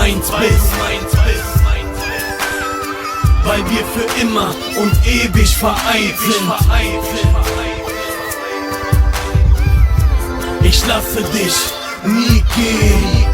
meins bist. Weil wir für immer und ewig vereint sind. Ich lasse dich nie gehen,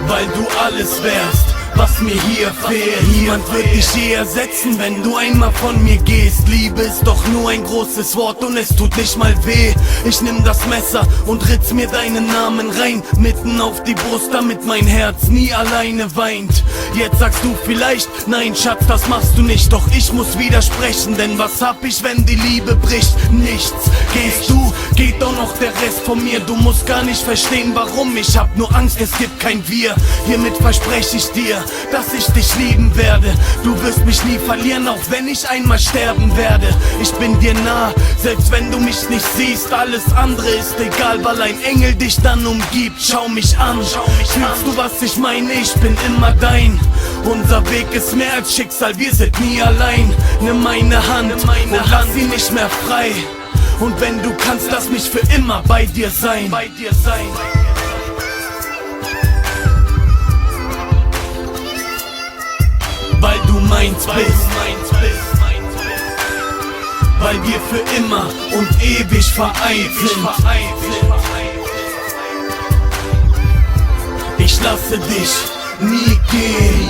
weil du alles wärst, was mir hier fehlt. Niemand wird dich je ersetzen, wenn du einmal von mir gehst. Liebe ist doch nur ein großes Wort und es tut nicht mal weh. Ich nimm das Messer und ritz mir deinen Namen rein, mitten auf die Brust, damit mein Herz nie alleine weint. Jetzt sagst du vielleicht, nein Schatz, das machst du nicht. Doch ich muss widersprechen, denn was hab ich, wenn die Liebe bricht? Nichts. Gehst du, geht doch noch der Rest von mir. Du musst gar nicht verstehen, warum. Ich hab nur Angst, es gibt kein Wir. Hiermit verspreche ich dir, dass ich dich lieben werde. Du wirst mich nie verlieren, auch wenn ich einmal sterben werde. Ich bin dir nah, selbst wenn du mich nicht siehst. Alles andere ist egal, weil ein Engel dich dann umgibt. Schau mich an, fühlst du, was ich meine? Ich bin immer dein. Unser Weg ist mehr als Schicksal, wir sind nie allein. Nimm meine Hand und lass sie nicht mehr frei. Und wenn du kannst, lass mich für immer bei dir sein. Weil du meins bist. Weil wir für immer und ewig vereint sind. Ich lasse dich nie gehen,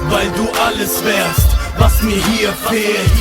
weil du alles wärst, was mir hier fehlt.